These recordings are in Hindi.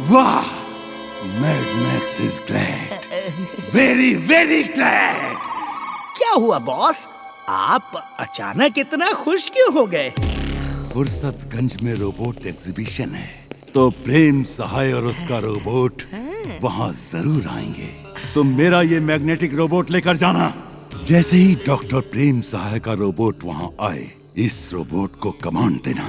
वाह, Mad Max is glad, very very glad. क्या हुआ बॉस? आप अचानक इतना खुश क्यों हो गए? फुर्सतगंज में रोबोट एग्जीबिशन है, तो प्रेम सहाय और उसका रोबोट वहाँ जरूर आएंगे। तुम मेरा ये मैग्नेटिक रोबोट लेकर जाना। जैसे ही डॉक्टर प्रेम सहाय का रोबोट वहाँ आए, इस रोबोट को कमांड देना।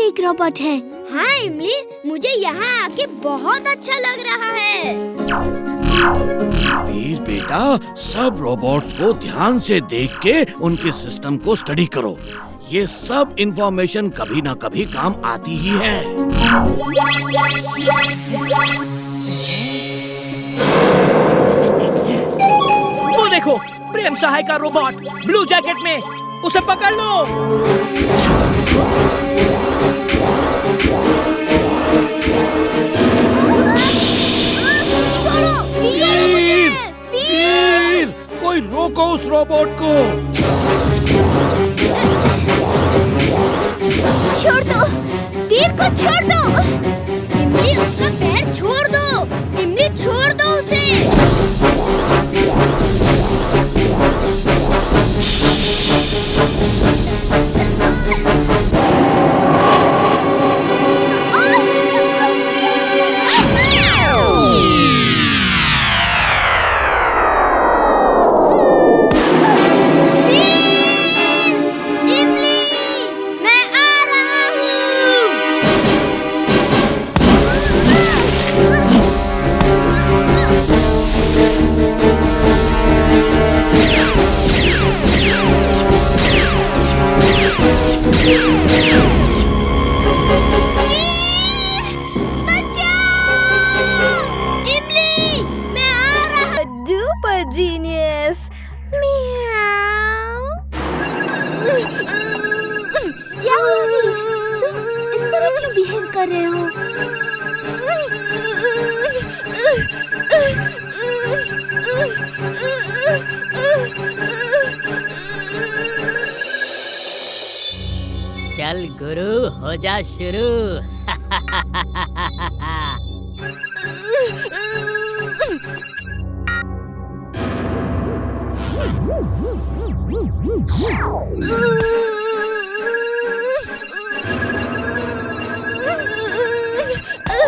एक रोबोट है। हाँ इमली, मुझे यहाँ आके बहुत अच्छा लग रहा है। वीर बेटा, सब रोबोट्स को ध्यान से देख के उनके सिस्टम को स्टडी करो। ये सब इंफॉर्मेशन कभी ना कभी काम आती ही है। वो देखो, प्रेम सहाय का रोबोट ब्लू जैकेट में, उसे पकड़ लो। वीर, कोई रोको उस रोबोट को। छोड़ दो, वीर को छोड़ दो। इमली, उसका पैर छोड़ दो। इमली, छोड़ दो उसे। Genius. Meow. क्या हुआ वीर? तुम इस तरह क्यों बिहेव कर रहे हो? चल गुरु, हो जा शुरू।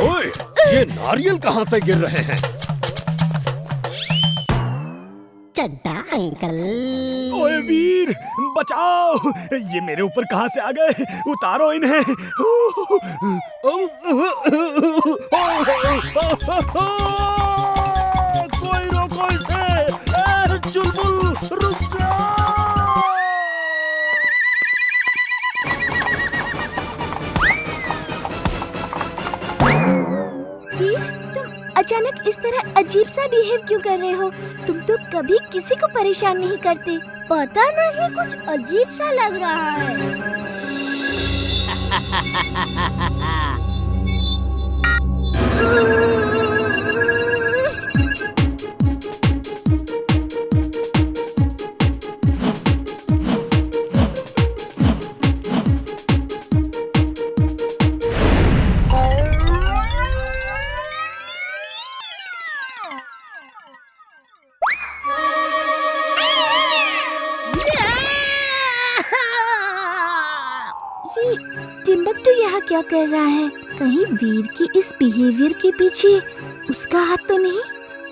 ओए, ये नारियल कहाँ से गिर रहे हैं? चड्डा अंकल। ओए वीर, बचाओ! ये मेरे ऊपर कहाँ से आ गए? उतारो इन्हें। कोई रोको इसे। चुलबुल, रुक जा। अचानक इस तरह अजीब सा बिहेव क्यों कर रहे हो? तुम तो कभी किसी को परेशान नहीं करते। पता नहीं, कुछ अजीब सा लग रहा है। टिम्बकटू यहाँ क्या कर रहा है? कहीं वीर की इस बिहेवियर के पीछे उसका हाथ तो नहीं?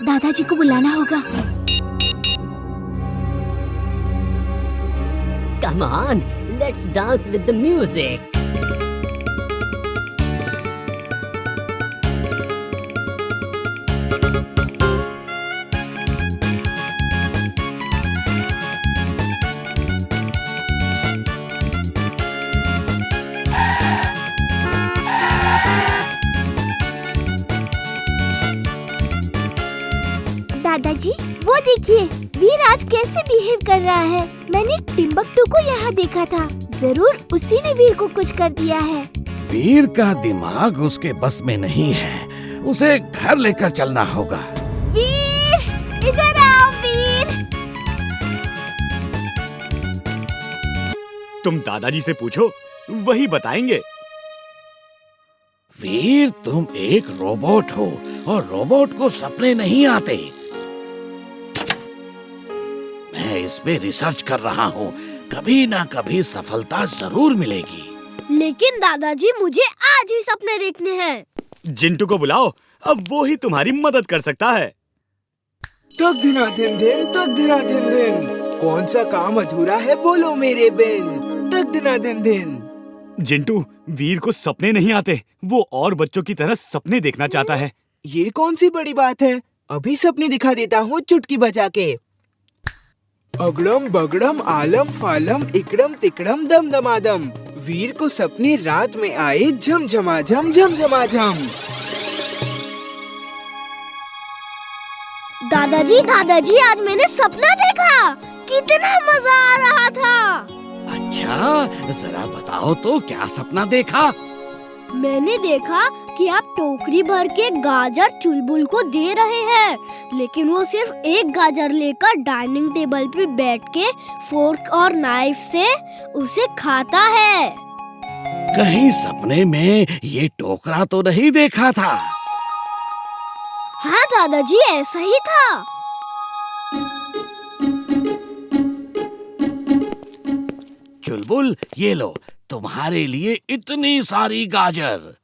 दादाजी को बुलाना होगा। Come on, let's dance with the music. दादाजी, वो देखिए वीर आज कैसे बिहेव कर रहा है। मैंने टिम्बकटू को यहाँ देखा था, जरूर उसी ने वीर को कुछ कर दिया है। वीर का दिमाग उसके बस में नहीं है, उसे घर लेकर चलना होगा। वीर, इधर आओ वीर। तुम दादाजी से पूछो, वही बताएंगे। वीर, तुम एक रोबोट हो और रोबोट को सपने नहीं आते। मैं इस पे रिसर्च कर रहा हूँ, कभी ना कभी सफलता जरूर मिलेगी। लेकिन दादाजी मुझे आज ही सपने देखने हैं। जिंटू को बुलाओ, अब वो ही तुम्हारी मदद कर सकता है। तक दिना दिन दिन, तक दिना दिन दिन, कौन सा काम अधूरा है बोलो मेरे बिन। तक दिना दिन दिन। जिंटू, वीर को सपने नहीं आते, वो और बच्चों की तरह सपने देखना चाहता है। ये कौन सी बड़ी बात है, अभी सपने दिखा देता हूँ चुटकी बजा के। अगड़म बगड़म आलम फालम इकड़म तिकड़म दम दमादम, वीर को सपने रात में आए झमझमाझम झमझमाझम। दादाजी दादाजी, आज मैंने सपना देखा, कितना मजा आ रहा था। अच्छा, जरा बताओ तो क्या सपना देखा? मैंने देखा कि आप टोकरी भर के गाजर चुलबुल को दे रहे हैं, लेकिन वो सिर्फ एक गाजर लेकर डाइनिंग टेबल पे बैठ के फोर्क और नाइफ से उसे खाता है। कहीं सपने में ये टोकरा तो नहीं देखा था? हाँ दादाजी, ऐसा ही था। चुलबुल, ये लो, तुम्हारे लिए इतनी सारी गाजर।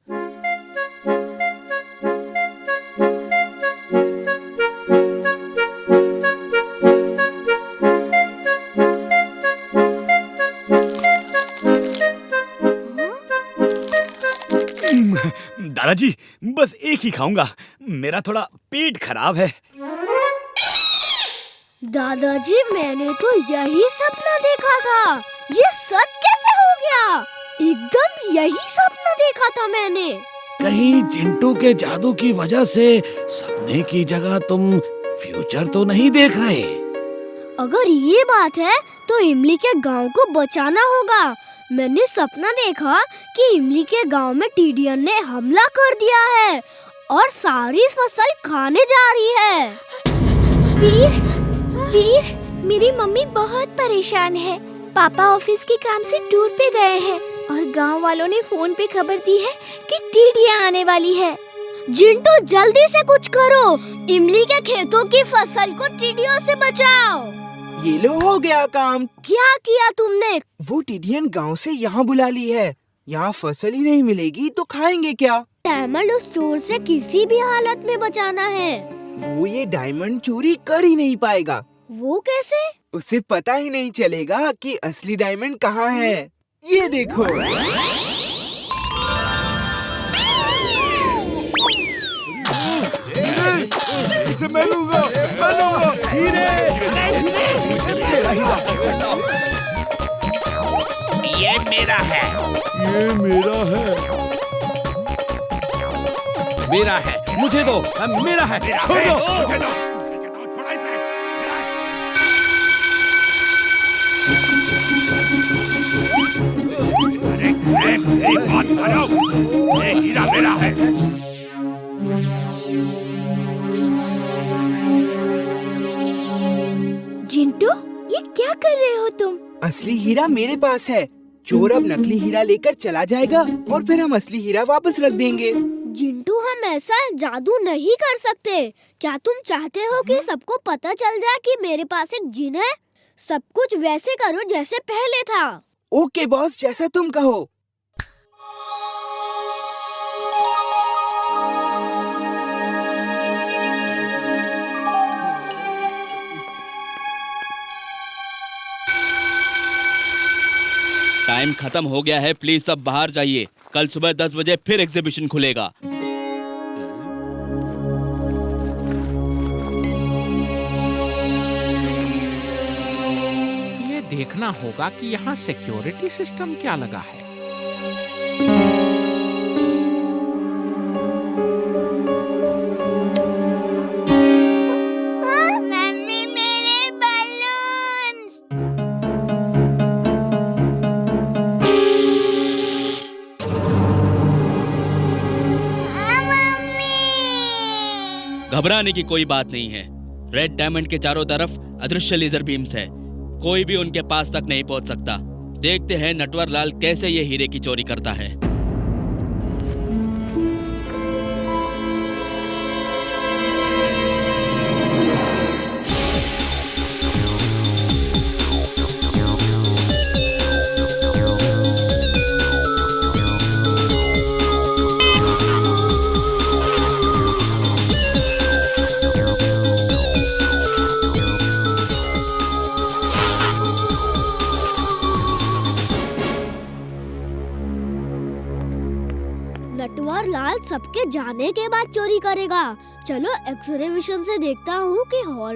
दादाजी, बस एक ही खाऊंगा, मेरा थोड़ा पेट खराब है। दादाजी, मैंने तो यही सपना देखा था, ये सच कैसे हो गया? एकदम यही सपना देखा था मैंने। कहीं चिंटू के जादू की वजह से सपने की जगह तुम फ्यूचर तो नहीं देख रहे? अगर ये बात है तो इमली के गांव को बचाना होगा। मैंने सपना देखा कि इमली के गांव में टिड्डियन ने हमला कर दिया है और सारी फसल खाने जा रही है। वीर, वीर, मेरी मम्मी बहुत परेशान है। पापा ऑफिस के काम से टूर पे गए हैं और गांव वालों ने फोन पे खबर दी है कि टिड्डियां आने वाली है। जिंटू, जल्दी से कुछ करो, इमली के खेतों की फसल को टिड्डियों से बचाओ। ये लो, हो गया काम। क्या किया तुमने? वो टिड्डियन गांव से यहाँ बुला ली है, यहाँ फसल ही नहीं मिलेगी तो खाएंगे क्या? डायमंड उस चोर से किसी भी हालत में बचाना है। वो ये डायमंड चोरी कर ही नहीं पाएगा। वो कैसे? उसे पता ही नहीं चलेगा कि असली डायमंड कहाँ है। ये देखो। इसे मैं लूंगा, मैं लूंगा। हीरे, ये मेरा है। ये मेरा है। मेरा है, मुझे दो। मेरा है, छोड़ दो। बात मानो, ये हीरा मेरा है। जिंटू, ये क्या कर रहे हो तुम? असली हीरा मेरे पास है। चोर अब नकली हीरा लेकर चला जाएगा और फिर हम असली हीरा वापस रख देंगे। जिंटू, हम ऐसा जादू नहीं कर सकते। क्या तुम चाहते हो कि सबको पता चल जाए कि मेरे पास एक जिन है? सब कुछ वैसे करो जैसे पहले था। ओके बॉस, जैसा तुम कहो। टाइम खत्म हो गया है, प्लीज सब बाहर जाइए। कल सुबह 10 बजे फिर एग्जीबिशन खुलेगा। ये देखना होगा कि यहाँ सिक्योरिटी सिस्टम क्या लगा है। घबराने की कोई बात नहीं है। रेड डायमंड के चारों तरफ अदृश्य लेजर बीम्स है, कोई भी उनके पास तक नहीं पहुंच सकता। देखते हैं नटवर लाल कैसे ये हीरे की चोरी करता है। नटवर लाल सबके जाने के बाद चोरी करेगा। चलो एक्सरे विजन से देखता हूँ कि हॉल